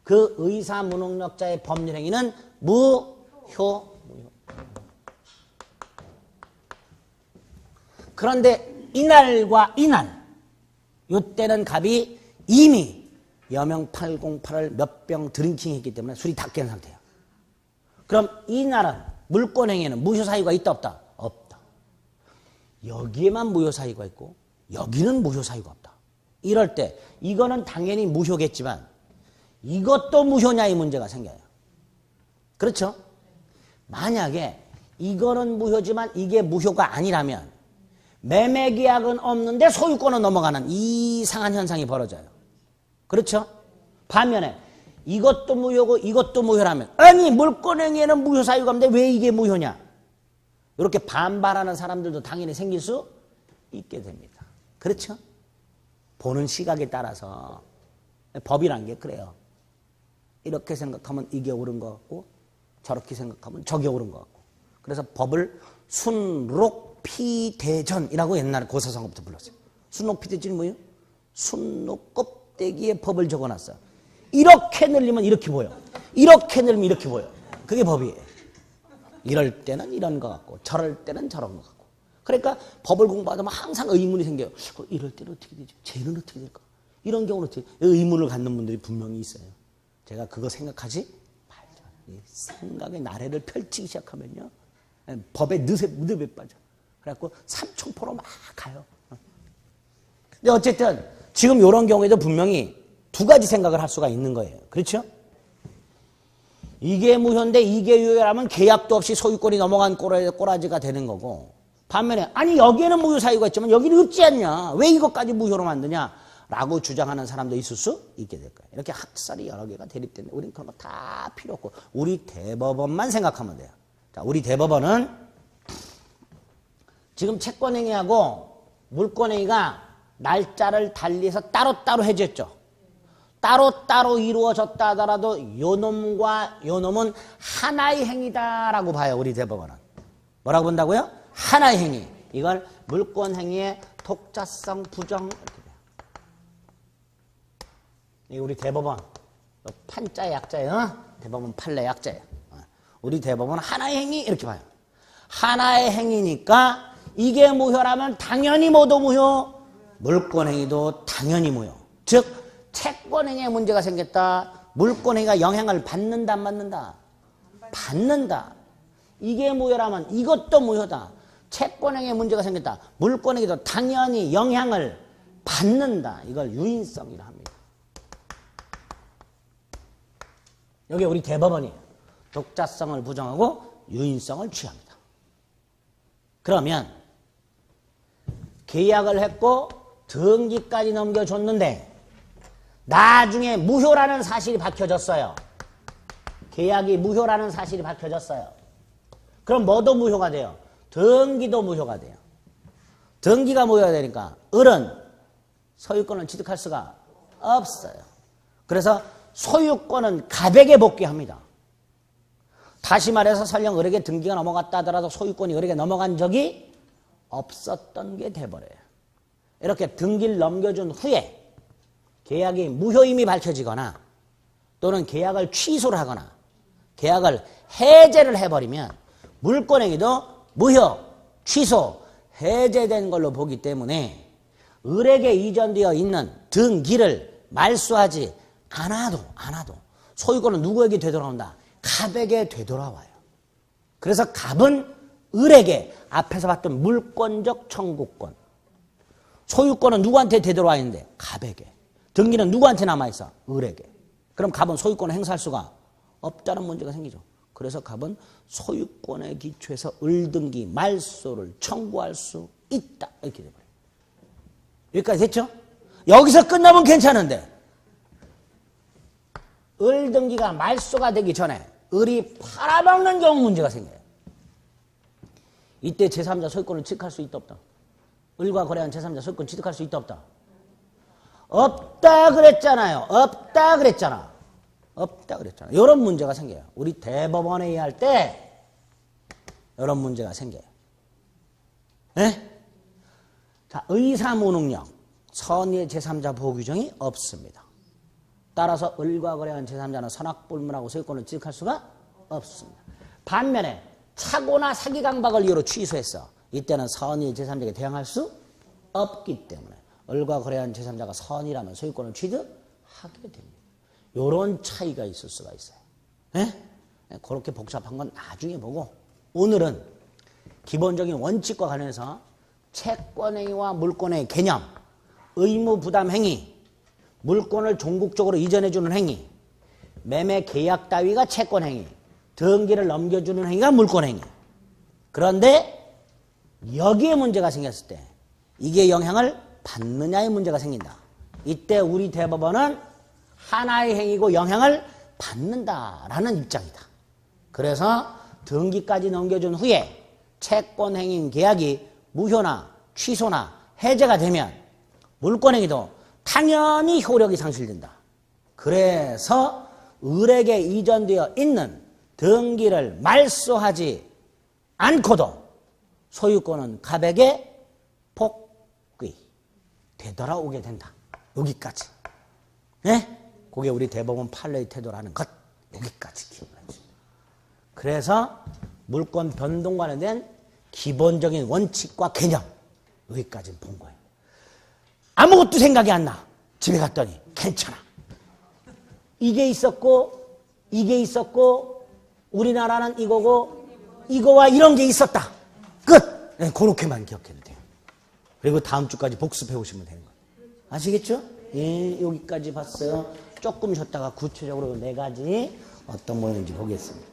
그 의사 무능력자의 법률 행위는 무효. 그런데 이날과 이날, 이때는 갑이 이미 여명 808을 몇 병 드링킹했기 때문에 술이 다 깬 상태예요. 그럼 이날은 물권행위에는 무효사유가 있다 없다? 없다. 여기에만 무효사유가 있고 여기는 무효사유가 없다. 이럴 때 이거는 당연히 무효겠지만 이것도 무효냐 이 문제가 생겨요. 그렇죠? 만약에 이거는 무효지만 이게 무효가 아니라면 매매계약은 없는데 소유권은 넘어가는 이상한 현상이 벌어져요. 그렇죠? 반면에 이것도 무효고 이것도 무효라면, 아니 물권행위에는 무효사유가 없는데 왜 이게 무효냐, 이렇게 반발하는 사람들도 당연히 생길 수 있게 됩니다. 그렇죠? 보는 시각에 따라서 법이란 게 그래요. 이렇게 생각하면 이게 옳은 것 같고 저렇게 생각하면 저게 옳은 것 같고. 그래서 법을 순록피대전이라고 옛날에 고사성어부터 불렀어요. 순록피대전이 뭐예요? 순록 껍데기에 법을 적어놨어요. 이렇게 늘리면 이렇게 보여. 이렇게 늘리면 이렇게 보여. 그게 법이에요. 이럴 때는 이런 것 같고 저럴 때는 저런 것 같고. 그러니까 법을 공부하다 보면 항상 의문이 생겨요. 이럴 때는 어떻게 되지? 쟤는 어떻게 될까? 이런 경우는 어떻게? 의문을 갖는 분들이 분명히 있어요. 제가 그거 생각하지 말자. 생각의 나래를 펼치기 시작하면요, 법에 늪에 빠져. 그래갖고 삼천포로 막 가요. 근데 어쨌든 지금 이런 경우에도 분명히 두 가지 생각을 할 수가 있는 거예요. 그렇죠? 이게 무효인데 이게 유효라면 계약도 없이 소유권이 넘어간 꼬라지가 되는 거고, 반면에 아니 여기에는 무효 사유가 있지만 여기는 없지 않냐, 왜 이것까지 무효로 만드냐 라고 주장하는 사람도 있을 수 있게 될 거예요. 이렇게 학설이 여러 개가 대립되는데 우리는 그런 거 다 필요 없고 우리 대법원만 생각하면 돼요. 자, 우리 대법원은 지금 채권행위하고 물권행위가 날짜를 달리해서 따로따로 해줬죠. 따로따로 이루어졌다 하더라도 요놈과 요놈은 하나의 행위다라고 봐요. 우리 대법원은. 뭐라고 본다고요? 하나의 행위. 이걸 물권행위의 독자성 부정. 이게 우리 대법원 판자의 약자예요. 대법원 판례 약자예요. 우리 대법원은 하나의 행위 이렇게 봐요. 하나의 행위니까 이게 무효라면 당연히 모두 무효. 물권행위도 당연히 무효. 즉 채권행위에 문제가 생겼다. 물권행위가 영향을 받는다 안 받는다? 받는다. 이게 무효라면 이것도 무효다. 채권행위에 문제가 생겼다. 물권행위도 당연히 영향을 받는다. 이걸 유인성이라 합니다. 여기 우리 대법원이에요. 독자성을 부정하고 유인성을 취합니다. 그러면 계약을 했고 등기까지 넘겨줬는데 나중에 무효라는 사실이 밝혀졌어요. 계약이 무효라는 사실이 밝혀졌어요. 그럼 뭐도 무효가 돼요? 등기도 무효가 돼요. 등기가 무효가 되니까 을은 소유권을 취득할 수가 없어요. 그래서 소유권은 갑에게 복귀합니다. 다시 말해서 설령 을에게 등기가 넘어갔다 하더라도 소유권이 을에게 넘어간 적이 없었던 게 돼버려요. 이렇게 등기를 넘겨준 후에 계약이 무효임이 밝혀지거나 또는 계약을 취소를 하거나 계약을 해제를 해버리면 물권행위도 무효, 취소, 해제된 걸로 보기 때문에 을에게 이전되어 있는 등기를 말소하지 않아도 소유권은 누구에게 되돌아온다? 갑에게 되돌아와요. 그래서 갑은 을에게 앞에서 봤던 물권적 청구권, 소유권은 누구한테 되돌아와 있는데? 갑에게. 등기는 누구한테 남아있어? 을에게. 그럼 갑은 소유권을 행사할 수가 없다는 문제가 생기죠. 그래서 갑은 소유권에 기초해서 을등기 말소를 청구할 수 있다. 이렇게 돼버려요. 여기까지 됐죠? 여기서 끝나면 괜찮은데 을등기가 말소가 되기 전에 을이 팔아먹는 경우 문제가 생겨요. 이때 제3자 소유권을 취득할 수 있다 없다? 을과 거래한 제3자 소유권 취득할 수 있다 없다? 없다 그랬잖아요. 없다 그랬잖아. 이런 문제가 생겨요. 우리 대법원에 의할 때 이런 문제가 생겨요. 네? 자, 의사무능력, 선의의 제3자 보호 규정이 없습니다. 따라서 을과 거래한 제3자는 선악불문하고 소유권을 취득할 수가 없습니다. 반면에 착오나 사기 강박을 이유로 취소했어. 이때는 선의의 제3자에게 대항할 수 없기 때문에 을과 거래한 제3자가 선의라면 소유권을 취득하게 됩니다. 이런 차이가 있을 수가 있어요. 네? 그렇게 복잡한 건 나중에 보고 오늘은 기본적인 원칙과 관련해서 채권행위와 물권의 개념, 의무부담행위, 물권을 종국적으로 이전해주는 행위, 매매 계약 따위가 채권행위, 등기를 넘겨주는 행위가 물권행위. 그런데 여기에 문제가 생겼을 때 이게 영향을 받느냐의 문제가 생긴다. 이때 우리 대법원은 하나의 행위고 영향을 받는다라는 입장이다. 그래서 등기까지 넘겨준 후에 채권행위인 계약이 무효나 취소나 해제가 되면 물권행위도 당연히 효력이 상실된다. 그래서 을에게 이전되어 있는 등기를 말소하지 않고도 소유권은 갑에게 복귀 되돌아오게 된다. 여기까지. 네? 그게 우리 대법원 판례의 태도라는 것. 여기까지 기억하십시오. 그래서 물권 변동 관련된 기본적인 원칙과 개념 여기까지 본 거예요. 아무것도 생각이 안 나. 집에 갔더니 괜찮아. 이게 있었고 우리나라는 이거고 이거와 이런 게 있었다. 끝. 네, 그렇게만 기억해도 돼요. 그리고 다음 주까지 복습해 오시면 되는 거예요. 아시겠죠? 예, 여기까지 봤어요. 조금 쉬었다가 구체적으로 4가지 어떤 모양인지 보겠습니다.